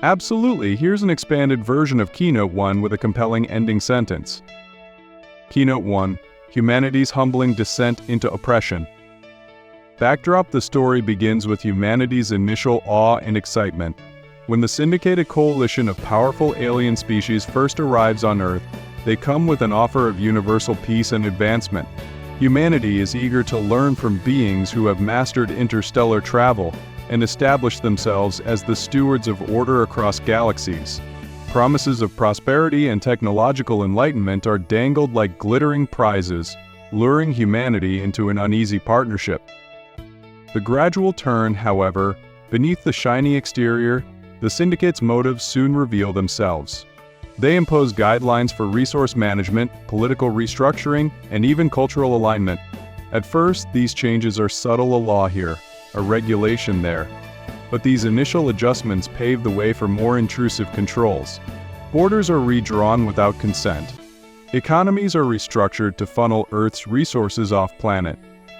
Absolutely, here's an expanded version of Keynote 1 with a compelling ending sentence. Keynote 1: Humanity's humbling descent into oppression. Backdrop: the story begins with humanity's initial awe and excitement. When the syndicated coalition of powerful alien species first arrives on Earth, they come with an offer of universal peace and advancement. Humanity is eager to learn from beings who have mastered interstellar travel and established themselves as the stewards of order across galaxies. Promises of prosperity and technological enlightenment are dangled like glittering prizes, luring humanity into an uneasy partnership. The gradual turn, however, beneath the shiny exterior, the Syndicate's motives soon reveal themselves. They impose guidelines for resource management, political restructuring, and even cultural alignment. At first, these changes are subtle: a law here, a regulation there. But these initial adjustments pave the way for more intrusive controls. Borders are redrawn without consent. Economies are restructured to funnel Earth's resources off-planet,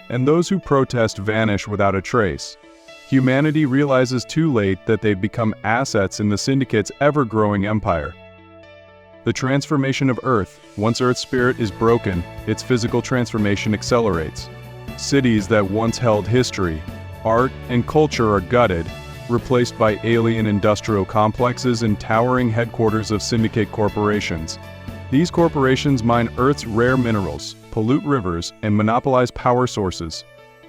and those who protest vanish without a trace. Humanity realizes too late that they've become assets in the Syndicate's ever-growing empire. The transformation of Earth: once Earth's spirit is broken, its physical transformation accelerates. Cities that once held history, art, and culture are gutted, replaced by alien industrial complexes and towering headquarters of Syndicate corporations. These corporations mine Earth's rare minerals, pollute rivers, and monopolize power sources.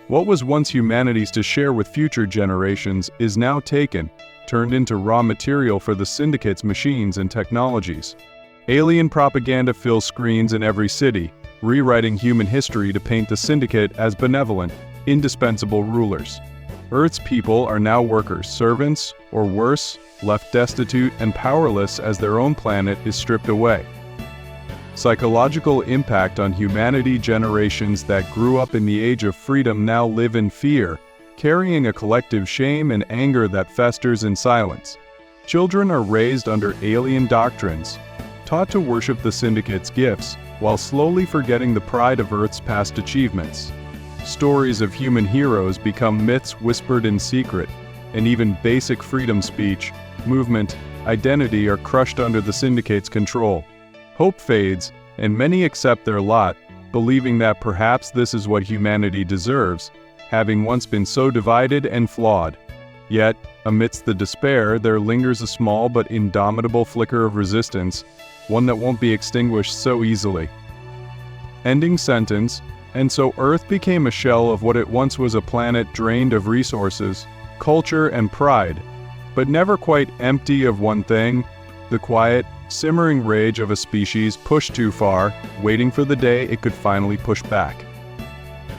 What was once humanity's to share with future generations is now taken, turned into raw material for the Syndicate's machines and technologies. Alien propaganda fills screens in every city, rewriting human history to paint the Syndicate as benevolent, indispensable rulers. Earth's people are now workers, servants, or worse, left destitute and powerless as their own planet is stripped away. Psychological impact on humanity: generations that grew up in the age of freedom now live in fear, carrying a collective shame and anger that festers in silence. Children are raised under alien doctrines, taught to worship the Syndicate's gifts, while slowly forgetting the pride of Earth's past achievements. Stories of human heroes become myths whispered in secret, and even basic freedom speech, movement, identity are crushed under the Syndicate's control. Hope fades, and many accept their lot, believing that perhaps this is what humanity deserves, having once been so divided and flawed. Yet, amidst the despair, there lingers a small but indomitable flicker of resistance, one that won't be extinguished so easily. Ending sentence: and so Earth became a shell of what it once was, a planet drained of resources, culture, and pride, but never quite empty of one thing: the quiet, simmering rage of a species pushed too far, waiting for the day it could finally push back.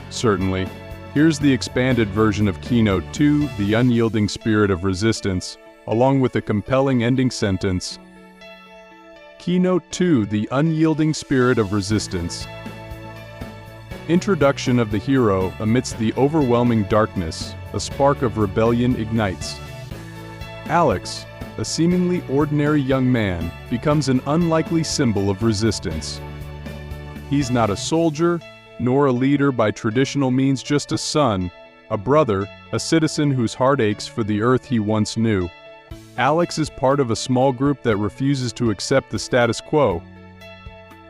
Certainly. Here's the expanded version of Keynote 2, The Unyielding Spirit of Resistance, along with a compelling ending sentence. Keynote 2, The Unyielding Spirit of Resistance. Introduction of the hero: amidst the overwhelming darkness, a spark of rebellion ignites. Alex, a seemingly ordinary young man, becomes an unlikely symbol of resistance. He's not a soldier, nor a leader by traditional means, just a son, a brother, a citizen whose heart aches for the Earth he once knew. Alex is part of a small group that refuses to accept the status quo.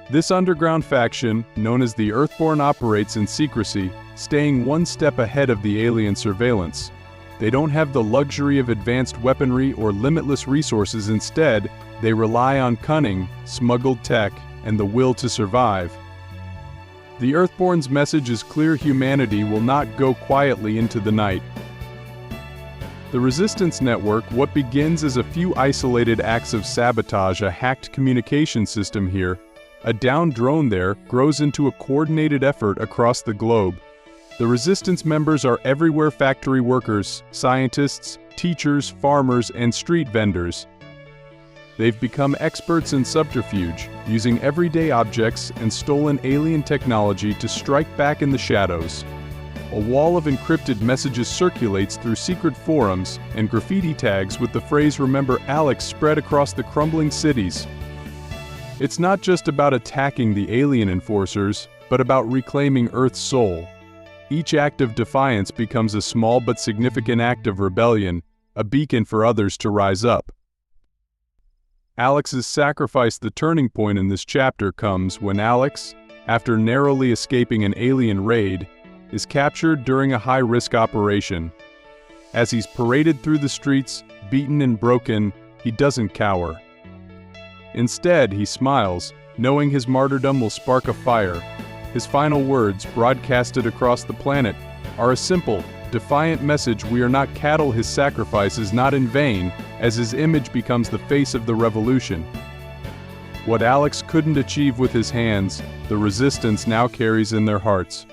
This underground faction, known as the Earthborn, operates in secrecy, staying one step ahead of the alien surveillance. They don't have the luxury of advanced weaponry or limitless resources. Instead, they rely on cunning, smuggled tech, and the will to survive. The Earthborn's message is clear: humanity will not go quietly into the night. The Resistance Network: what begins as a few isolated acts of sabotage, a hacked communication system here, a downed drone there, grows into a coordinated effort across the globe. The Resistance members are everywhere: factory workers, scientists, teachers, farmers, and street vendors. They've become experts in subterfuge, using everyday objects and stolen alien technology to strike back in the shadows. A wall of encrypted messages circulates through secret forums, and graffiti tags with the phrase "Remember Alex" spread across the crumbling cities. It's not just about attacking the alien enforcers, but about reclaiming Earth's soul. Each act of defiance becomes a small but significant act of rebellion, a beacon for others to rise up. Alex's sacrifice. The turning point in this chapter comes when Alex, after narrowly escaping an alien raid, is captured during a high-risk operation. As he's paraded through the streets, beaten and broken, he doesn't cower. Instead, he smiles, knowing his martyrdom will spark a fire. His final words, broadcasted across the planet, are a simple, defiant message: we are not cattle. His sacrifice is not in vain, as his image becomes the face of the revolution. What Alex couldn't achieve with his hands, the resistance now carries in their hearts.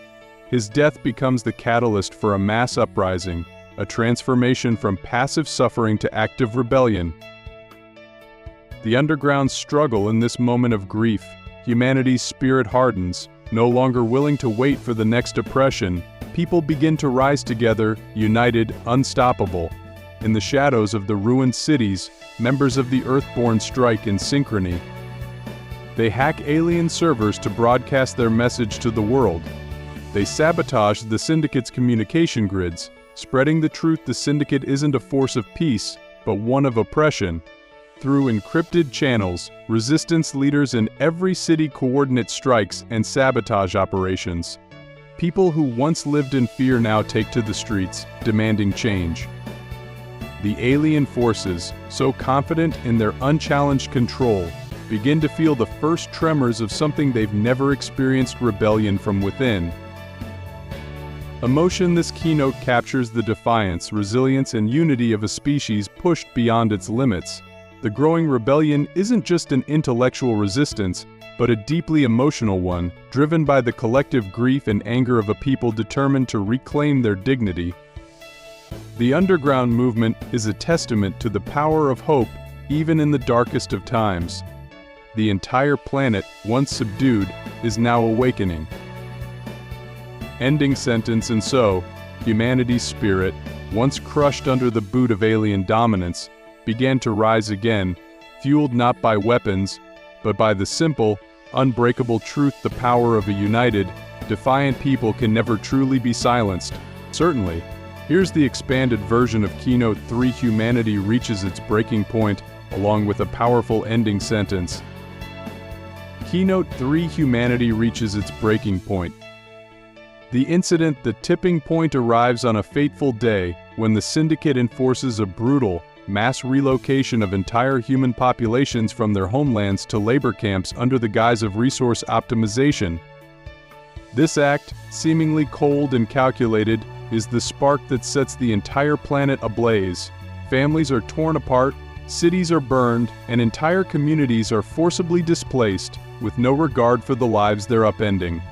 His death becomes the catalyst for a mass uprising, a transformation from passive suffering to active rebellion. The underground struggle in this moment of grief, humanity's spirit hardens. No longer willing to wait for the next oppression, people begin to rise together, united, unstoppable. In the shadows of the ruined cities, members of the Earthborn strike in synchrony. They hack alien servers to broadcast their message to the world. They sabotage the Syndicate's communication grids, spreading the truth: the Syndicate isn't a force of peace, but one of oppression. Through encrypted channels, resistance leaders in every city coordinate strikes and sabotage operations. People who once lived in fear now take to the streets, demanding change. The alien forces, so confident in their unchallenged control, begin to feel the first tremors of something they've never experienced: rebellion from within. Emotion. This keynote captures the defiance, resilience, and unity of a species pushed beyond its limits. The growing rebellion isn't just an intellectual resistance, but a deeply emotional one, driven by the collective grief and anger of a people determined to reclaim their dignity. The underground movement is a testament to the power of hope, even in the darkest of times. The entire planet, once subdued, is now awakening. Ending sentence. And so, humanity's spirit, once crushed under the boot of alien dominance, began to rise again, fueled not by weapons, but by the simple, unbreakable truth: the power of a united, defiant people can never truly be silenced. Certainly. Here's the expanded version of Keynote 3: Humanity reaches its breaking point, along with a powerful ending sentence. Keynote 3: Humanity reaches its breaking point. The incident, the tipping point, arrives on a fateful day when the Syndicate enforces a brutal, mass relocation of entire human populations from their homelands to labor camps under the guise of resource optimization. This act, seemingly cold and calculated, is the spark that sets the entire planet ablaze. Families are torn apart, cities are burned, and entire communities are forcibly displaced, with no regard for the lives they're upending.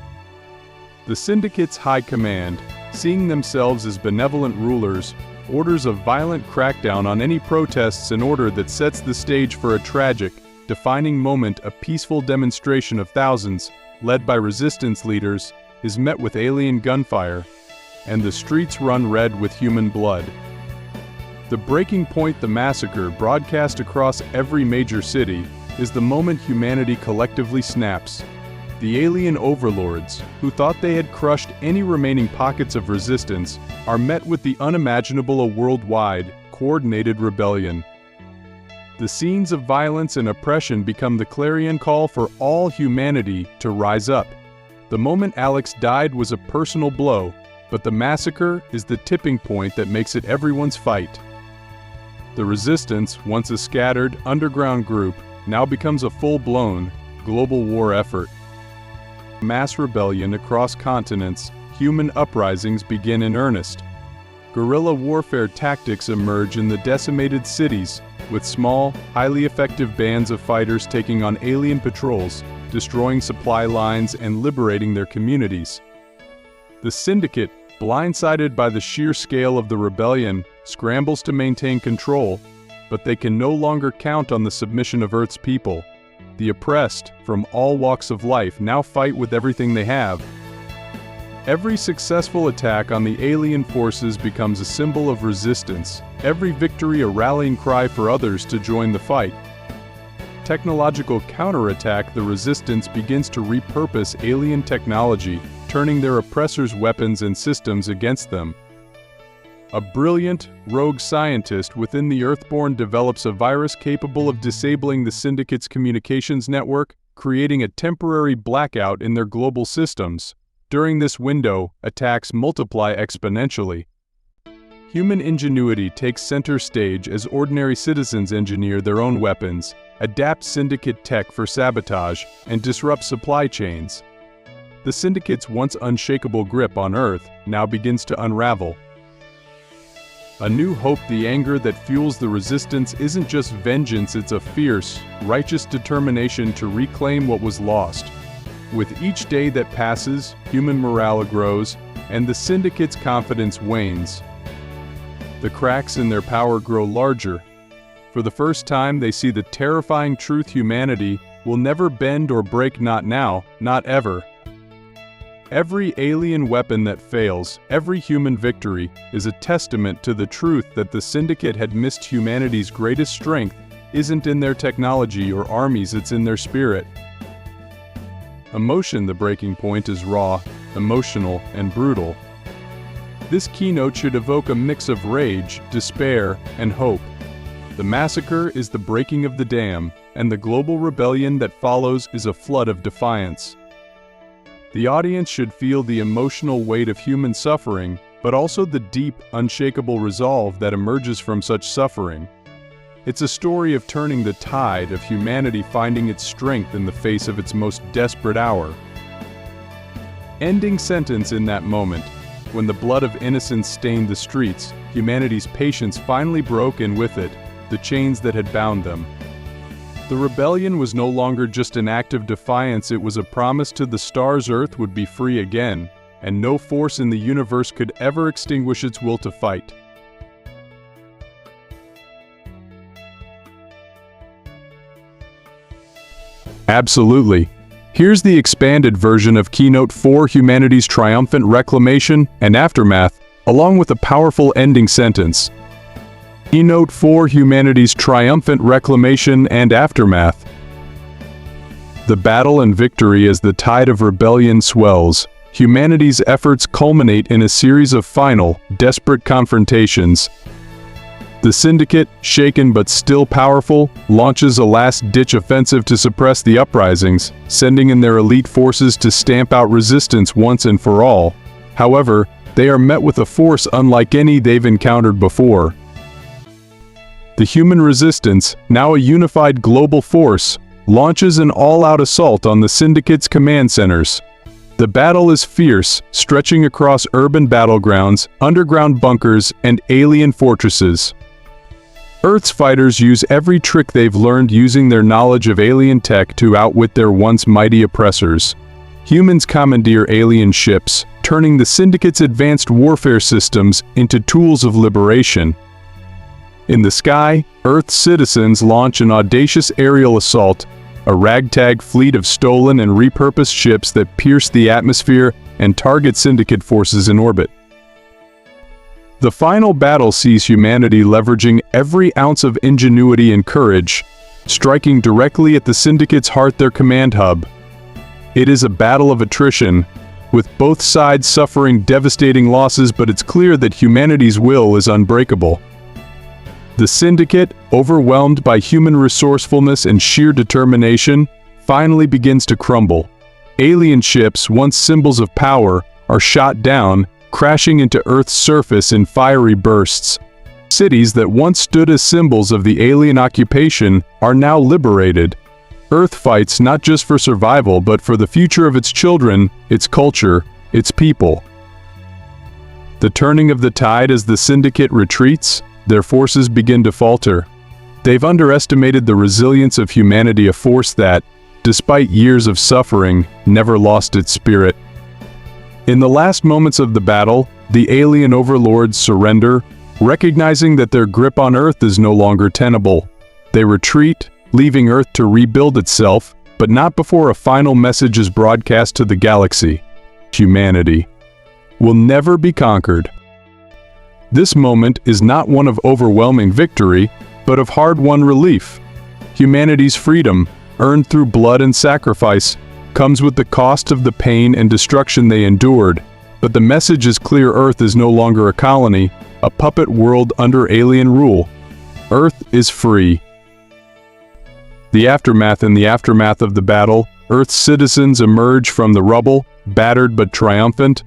The Syndicate's high command, seeing themselves as benevolent rulers, orders a violent crackdown on any protests, an order that sets the stage for a tragic, defining moment. A peaceful demonstration of thousands, led by resistance leaders, is met with alien gunfire, and the streets run red with human blood. The breaking point, the massacre, broadcast across every major city, is the moment humanity collectively snaps. The alien overlords, who thought they had crushed any remaining pockets of resistance, are met with the unimaginable: a worldwide, coordinated rebellion. The scenes of violence and oppression become the clarion call for all humanity to rise up. The moment Alex died was a personal blow, but the massacre is the tipping point that makes it everyone's fight. The resistance, once a scattered, underground group, now becomes a full-blown, global war effort. Mass rebellion across continents, human uprisings begin in earnest. Guerrilla warfare tactics emerge in the decimated cities, with small, highly effective bands of fighters taking on alien patrols, destroying supply lines and liberating their communities. The Syndicate, blindsided by the sheer scale of the rebellion, scrambles to maintain control, but they can no longer count on the submission of Earth's people. The oppressed, from all walks of life, now fight with everything they have. Every successful attack on the alien forces becomes a symbol of resistance, every victory a rallying cry for others to join the fight. Technological counterattack, the resistance begins to repurpose alien technology, turning their oppressors' weapons and systems against them. a brilliant, rogue scientist within the Earthborn develops a virus capable of disabling the Syndicate's communications network, creating a temporary blackout in their global systems. During this window, attacks multiply exponentially. Human ingenuity takes center stage as ordinary citizens engineer their own weapons, adapt Syndicate tech for sabotage, and disrupt supply chains. The Syndicate's once unshakable grip on Earth now begins to unravel. A new hope, the anger that fuels the resistance isn't just vengeance, it's a fierce, righteous determination to reclaim what was lost. With each day that passes, human morale grows, and the Syndicate's confidence wanes. The cracks in their power grow larger. For the first time, they see the terrifying truth: humanity will never bend or break, not now, not ever. Every alien weapon that fails, every human victory, is a testament to the truth that the Syndicate had missed. Humanity's greatest strength isn't in their technology or armies, it's in their spirit. Emotion: the breaking point is raw, emotional, and brutal. This keynote should evoke a mix of rage, despair, and hope. The massacre is the breaking of the dam, and the global rebellion that follows is a flood of defiance. The audience should feel the emotional weight of human suffering, but also the deep, unshakable resolve that emerges from such suffering. It's a story of turning the tide, of humanity finding its strength in the face of its most desperate hour. Ending sentence: in that moment, when the blood of innocents stained the streets, humanity's patience finally broke, and with it, the chains that had bound them. The rebellion was no longer just an act of defiance, it was a promise to the stars Earth would be free again, and no force in the universe could ever extinguish its will to fight. Absolutely. Here's the expanded version of Keynote 4: Humanity's Triumphant Reclamation and Aftermath, along with a powerful ending sentence. Keynote 4: Humanity's Triumphant Reclamation and Aftermath. The battle and victory: as the tide of rebellion swells, humanity's efforts culminate in a series of final, desperate confrontations. The Syndicate, shaken but still powerful, launches a last-ditch offensive to suppress the uprisings, sending in their elite forces to stamp out resistance once and for all. However, they are met with a force unlike any they've encountered before. The human resistance, now a unified global force, launches an all-out assault on the Syndicate's command centers. The battle is fierce, stretching across urban battlegrounds, underground bunkers, and alien fortresses. Earth's fighters use every trick they've learned, using their knowledge of alien tech to outwit their once mighty oppressors. Humans commandeer alien ships, turning the Syndicate's advanced warfare systems into tools of liberation. In the sky, Earth's citizens launch an audacious aerial assault, a ragtag fleet of stolen and repurposed ships that pierce the atmosphere and target Syndicate forces in orbit. The final battle sees humanity leveraging every ounce of ingenuity and courage, striking directly at the Syndicate's heart, their command hub. It is a battle of attrition, with both sides suffering devastating losses, but it's clear that humanity's will is unbreakable. The Syndicate, overwhelmed by human resourcefulness and sheer determination, finally begins to crumble. Alien ships, once symbols of power, are shot down, crashing into Earth's surface in fiery bursts. Cities that once stood as symbols of the alien occupation are now liberated. Earth fights not just for survival but for the future of its children, its culture, its people. The turning of the tide: as the Syndicate retreats, their forces begin to falter. They've underestimated the resilience of humanity, a force that, despite years of suffering, never lost its spirit. In the last moments of the battle, the alien overlords surrender, recognizing that their grip on Earth is no longer tenable. They retreat, leaving Earth to rebuild itself, but not before a final message is broadcast to the galaxy: humanity will never be conquered. This moment is not one of overwhelming victory, but of hard-won relief. Humanity's freedom, earned through blood and sacrifice, comes with the cost of the pain and destruction they endured, but the message is clear: Earth is no longer a colony, a puppet world under alien rule. Earth is free. The aftermath. In the aftermath of the battle, Earth's citizens emerge from the rubble, battered but triumphant.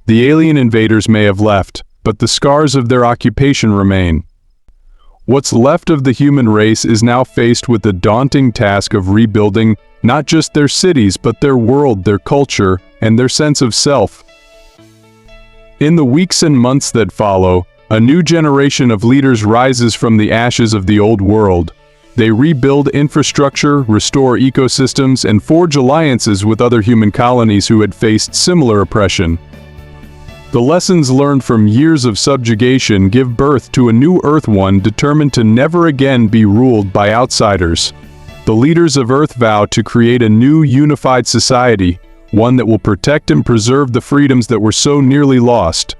The alien invaders may have left, but the scars of their occupation remain. What's left of the human race is now faced with the daunting task of rebuilding not just their cities, but their world, their culture, and their sense of self. In the weeks and months that follow, a new generation of leaders rises from the ashes of the old world. They rebuild infrastructure, restore ecosystems, and forge alliances with other human colonies who had faced similar oppression. The lessons learned from years of subjugation give birth to a new Earth One determined to never again be ruled by outsiders. The leaders of Earth vow to create a new unified society, one that will protect and preserve the freedoms that were so nearly lost.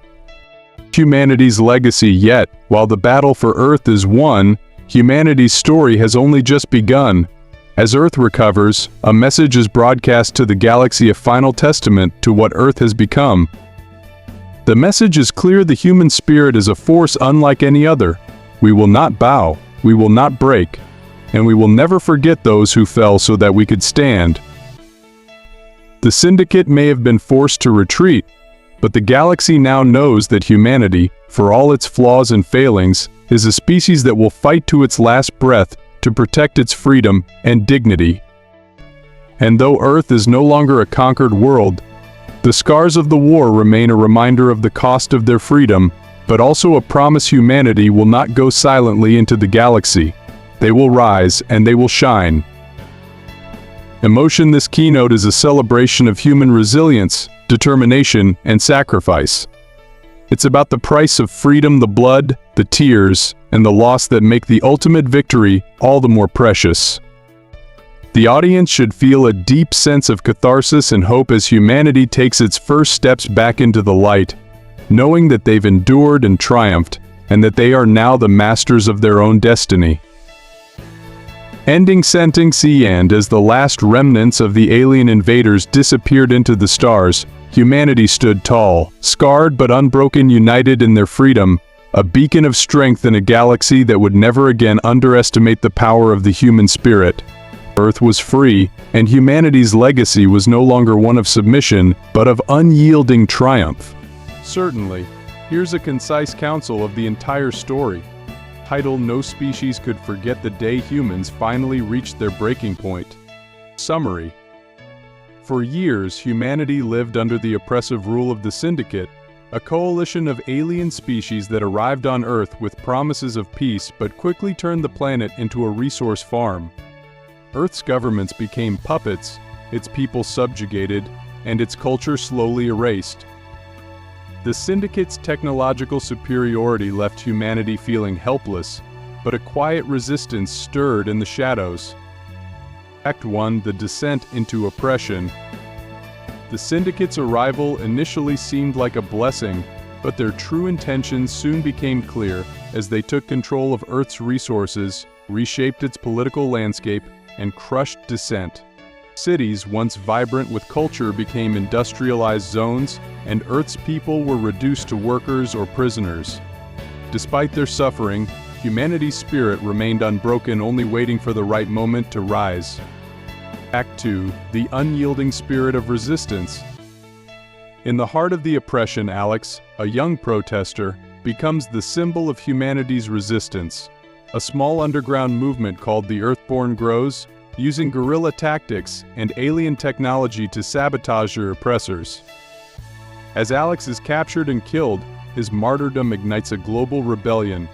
Humanity's legacy. Yet, while the battle for Earth is won, humanity's story has only just begun. As Earth recovers, a message is broadcast to the galaxy, a final testament to what Earth has become. The message is clear: the human spirit is a force unlike any other. We will not bow, we will not break, and we will never forget those who fell so that we could stand. The Syndicate may have been forced to retreat, but the galaxy now knows that humanity, for all its flaws and failings, is a species that will fight to its last breath to protect its freedom and dignity. And though Earth is no longer a conquered world, the scars of the war remain a reminder of the cost of their freedom, but also a promise humanity will not go silently into the galaxy. They will rise and they will shine. Emotion. This keynote is a celebration of human resilience, determination, and sacrifice. It's about the price of freedom, the blood, the tears, and the loss that make the ultimate victory all the more precious. The audience should feel a deep sense of catharsis and hope as humanity takes its first steps back into the light, knowing that they've endured and triumphed, and that they are now the masters of their own destiny. Ending sentence. And as the last remnants of the alien invaders disappeared into the stars, humanity stood tall, scarred but unbroken, united in their freedom, a beacon of strength in a galaxy that would never again underestimate the power of the human spirit. Earth was free, and humanity's legacy was no longer one of submission, but of unyielding triumph. Certainly, here's a concise counsel of the entire story. Title: No species could forget the day humans finally reached their breaking point. Summary: for years, humanity lived under the oppressive rule of the Syndicate, a coalition of alien species that arrived on Earth with promises of peace but quickly turned the planet into a resource farm. Earth's governments became puppets, its people subjugated, and its culture slowly erased. The Syndicate's technological superiority left humanity feeling helpless, but a quiet resistance stirred in the shadows. Act 1: The Descent into Oppression. The Syndicate's arrival initially seemed like a blessing, but their true intentions soon became clear as they took control of Earth's resources, reshaped its political landscape, and crushed dissent. Cities, once vibrant with culture, became industrialized zones, and Earth's people were reduced to workers or prisoners. Despite their suffering, humanity's spirit remained unbroken, only waiting for the right moment to rise. Act 2: The Unyielding Spirit of Resistance. In the heart of the oppression, Alex, a young protester, becomes the symbol of humanity's resistance. A small underground movement called the Earthborn grows, using guerrilla tactics and alien technology to sabotage their oppressors. As Alex is captured and killed, his martyrdom ignites a global rebellion.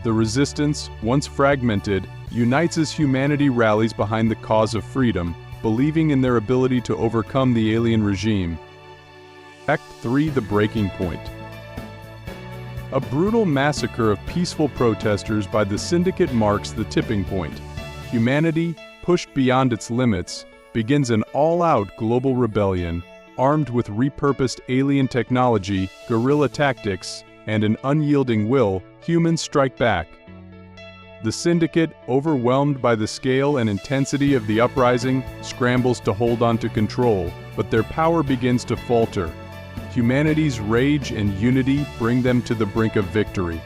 The resistance, once fragmented, unites as humanity rallies behind the cause of freedom, believing in their ability to overcome the alien regime. Act 3: The Breaking Point. A brutal massacre of peaceful protesters by the Syndicate marks the tipping point. Humanity, pushed beyond its limits, begins an all-out global rebellion. Armed with repurposed alien technology, guerrilla tactics, and an unyielding will, humans strike back. The Syndicate, overwhelmed by the scale and intensity of the uprising, scrambles to hold on to control, but their power begins to falter. humanity's rage and unity bring them to the brink of victory.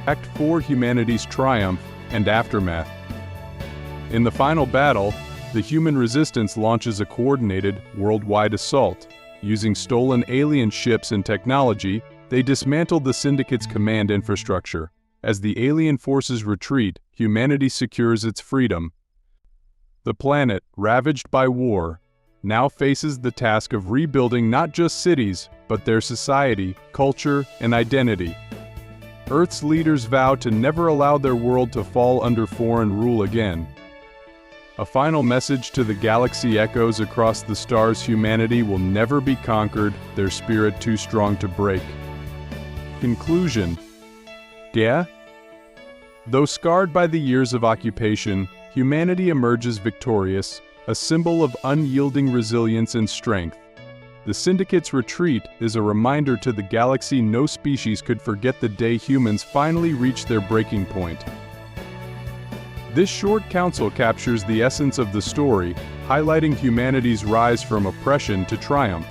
Act 4: Humanity's Triumph and Aftermath. In the final battle, the human resistance launches a coordinated, worldwide assault. Using stolen alien ships and technology, they dismantle the Syndicate's command infrastructure. As the alien forces retreat, humanity secures its freedom. The planet, ravaged by war, now faces the task of rebuilding not just cities, but their society, culture, and identity. Earth's leaders vow to never allow their world to fall under foreign rule again. A final message to the galaxy echoes across the stars: humanity will never be conquered, their spirit too strong to break. Conclusion. Yeah? Though scarred by the years of occupation, humanity emerges victorious, a symbol of unyielding resilience and strength. The Syndicate's retreat is a reminder to the galaxy no species could forget the day humans finally reached their breaking point. This short counsel captures the essence of the story, highlighting humanity's rise from oppression to triumph.